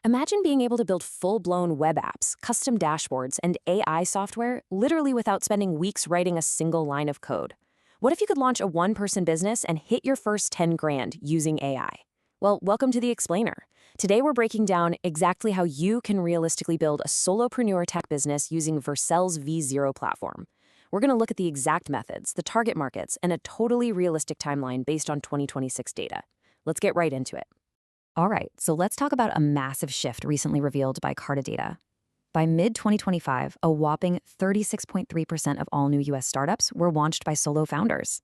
Imagine being able to build full-blown web apps, custom dashboards, and AI software literally without spending weeks writing a single line of code. What if you could launch a one-person business and hit your first 10 grand using AI? Well, welcome to The Explainer. Today we're breaking down exactly how you can realistically build a solopreneur tech business using Vercel's V0 platform. We're going to look at the exact methods, the target markets, and a totally realistic timeline based on 2026 data. Let's get right into it. All right, so let's talk about a massive shift recently revealed by Carta Data. By mid-2025, a whopping 36.3% of all new US startups were launched by solo founders.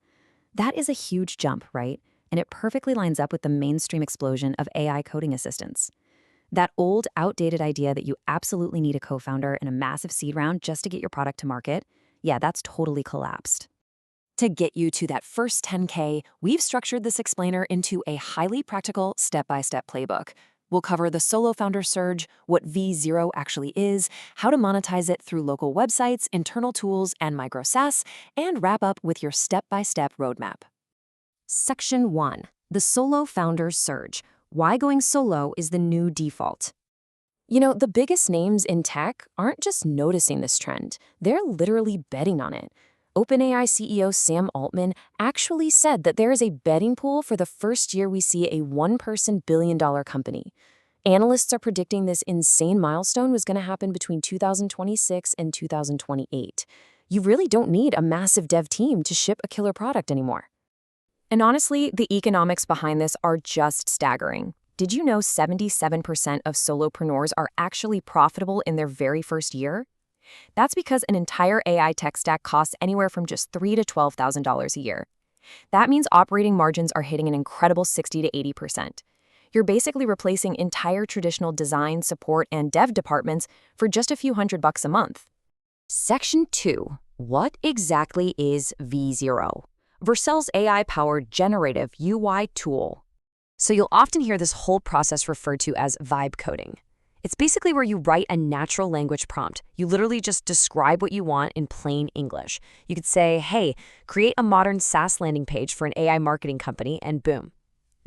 That is a huge jump, right? And it perfectly lines up with the mainstream explosion of AI coding assistants. That old, outdated idea that you absolutely need a co-founder and a massive seed round just to get your product to market, yeah, that's totally collapsed. To get you to that first 10K, we've structured this explainer into a highly practical step-by-step playbook. We'll cover the solo founder surge, what V0 actually is, how to monetize it through local websites, internal tools, and Micro SaaS, and wrap up with your step-by-step roadmap. Section 1. The solo founder surge. Why going solo is the new default. You know, the biggest names in tech aren't just noticing this trend. They're literally betting on it. OpenAI CEO Sam Altman actually said that there is a betting pool for the first year we see a one-person billion-dollar company. Analysts are predicting this insane milestone was going to happen between 2026 and 2028. You really don't need a massive dev team to ship a killer product anymore. And honestly, the economics behind this are just staggering. Did you know 77% of solopreneurs are actually profitable in their very first year? That's because an entire AI tech stack costs anywhere from just $3,000 to $12,000 a year. That means operating margins are hitting an incredible 60 to 80%. You're basically replacing entire traditional design, support, and dev departments for just a few $100 a month. Section 2. What exactly is V0? Vercel's AI-powered generative UI tool. So you'll often hear this whole process referred to as vibe coding. It's basically where you write a natural language prompt. You literally just describe what you want in plain English. You could say, hey, create a modern SaaS landing page for an AI marketing company, and boom.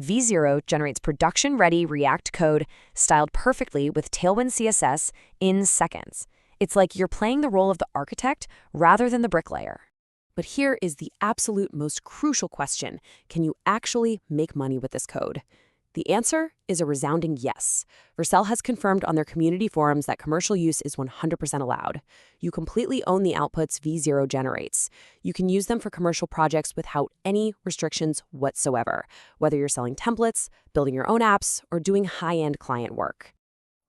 V0 generates production-ready React code styled perfectly with Tailwind CSS in seconds. It's like you're playing the role of the architect rather than the bricklayer. But here is the absolute most crucial question. Can you actually make money with this code? The answer is a resounding yes. Vercel has confirmed on their community forums that commercial use is 100% allowed. You completely own the outputs V0 generates. You can use them for commercial projects without any restrictions whatsoever, whether you're selling templates, building your own apps, or doing high-end client work.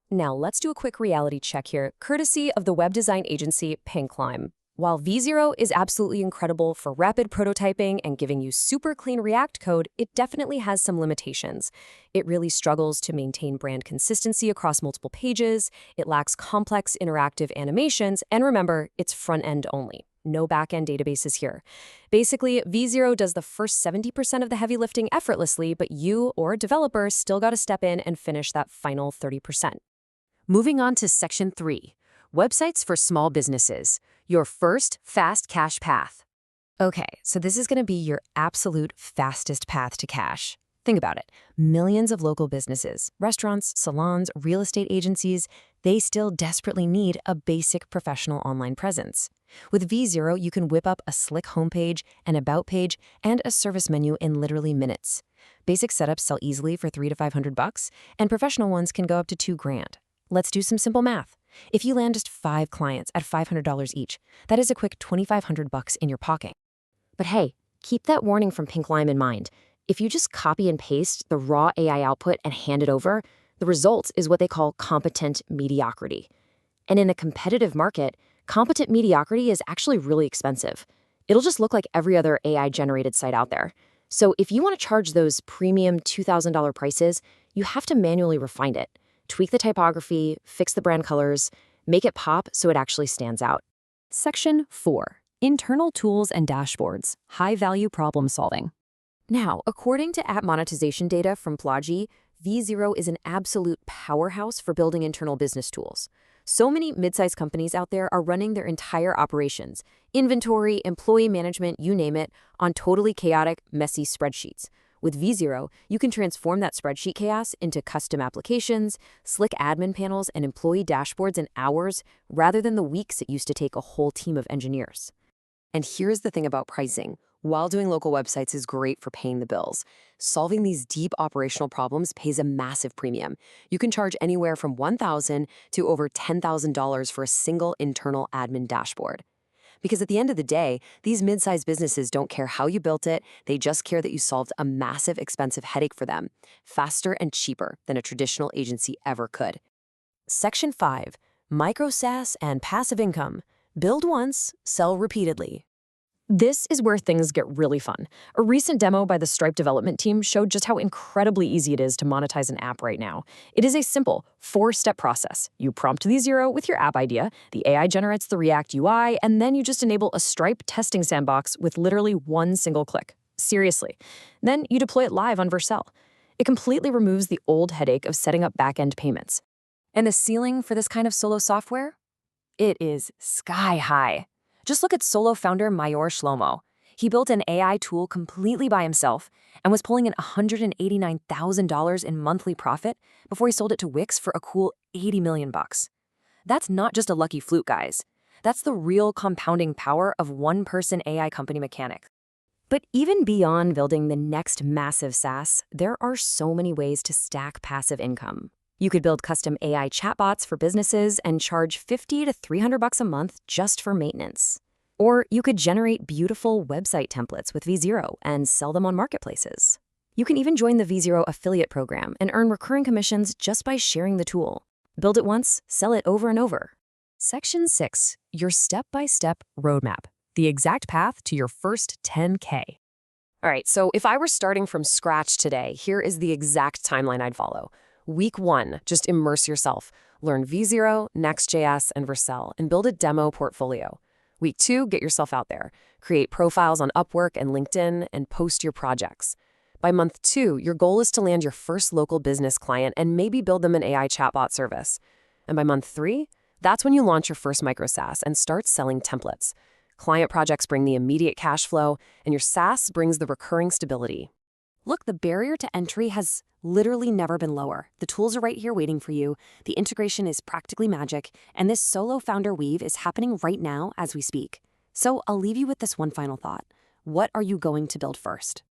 Now, let's do a quick reality check here, courtesy of the web design agency Pinklime. While V0 is absolutely incredible for rapid prototyping and giving you super clean React code, it definitely has some limitations. It really struggles to maintain brand consistency across multiple pages, it lacks complex interactive animations, and remember, it's front-end only. No back-end databases here. Basically, V0 does the first 70% of the heavy lifting effortlessly, but you or developers still got to step in and finish that final 30%. Moving on to Section 3. Websites for small businesses. Your first fast cash path. Okay, so this is going to be your absolute fastest path to cash. Think about it. Millions of local businesses, restaurants, salons, real estate agencies, they still desperately need a basic professional online presence. With V0, you can whip up a slick homepage, an about page, and a service menu in literally minutes. Basic setups sell easily for $300 to $500, and professional ones can go up to $2 grand. Let's do some simple math. If you land just 5 clients at $500 each, that is a quick $2,500 in your pocket. But hey, keep that warning from Pinklime in mind. If you just copy and paste the raw AI output and hand it over, the result is what they call competent mediocrity. And in a competitive market, competent mediocrity is actually really expensive. It'll just look like every other AI-generated site out there. So if you want to charge those premium $2,000 prices, you have to manually refine it. Tweak the typography, fix the brand colors, make it pop so it actually stands out. Section 4. Internal tools and dashboards. High-value problem solving. Now, according to app monetization data from Plagi, V0 is an absolute powerhouse for building internal business tools. So many mid-sized companies out there are running their entire operations, inventory, employee management, you name it, on totally chaotic, messy spreadsheets. With v0, you can transform that spreadsheet chaos into custom applications, slick admin panels, and employee dashboards in hours rather than the weeks it used to take a whole team of engineers. And here's the thing about pricing. While doing local websites is great for paying the bills, solving these deep operational problems pays a massive premium. You can charge anywhere from $1,000 to over $10,000 for a single internal admin dashboard. Because at the end of the day, these mid-sized businesses don't care how you built it, they just care that you solved a massive, expensive headache for them, faster and cheaper than a traditional agency ever could. Section 5. Micro SaaS and Passive Income. Build once, sell repeatedly. This is where things get really fun. A recent demo by the Stripe development team showed just how incredibly easy it is to monetize an app right now. It is a simple 4-step process. You prompt v0 with your app idea, the AI generates the React UI, and then you just enable a Stripe testing sandbox with literally one single click. Seriously. Then you deploy it live on Vercel. It completely removes the old headache of setting up back-end payments. And the ceiling for this kind of solo software? It is sky high. Just look at solo founder Mayor Shlomo. He built an AI tool completely by himself and was pulling in $189,000 in monthly profit before he sold it to Wix for a cool $80 million. That's not just a lucky fluke, guys. That's the real compounding power of one-person AI company mechanics. But even beyond building the next massive SaaS, there are so many ways to stack passive income. You could build custom AI chatbots for businesses and charge $50 to $300 a month just for maintenance. Or you could generate beautiful website templates with v0 and sell them on marketplaces. You can even join the v0 affiliate program and earn recurring commissions just by sharing the tool. Build it once, sell it over and over. Section 6. Your step-by-step roadmap. The exact path to your first 10K. All right, so if I were starting from scratch today, here is the exact timeline I'd follow. Week 1, just immerse yourself. Learn v0, Next.js, and Vercel, and build a demo portfolio. Week 2, get yourself out there. Create profiles on Upwork and LinkedIn, and post your projects. By month 2, your goal is to land your first local business client and maybe build them an AI chatbot service. And by month 3, that's when you launch your first micro SaaS and start selling templates. Client projects bring the immediate cash flow, and your SaaS brings the recurring stability. Look, the barrier to entry has literally never been lower. The tools are right here waiting for you. The integration is practically magic, and this solo founder weave is happening right now as we speak. So I'll leave you with this one final thought. What are you going to build first?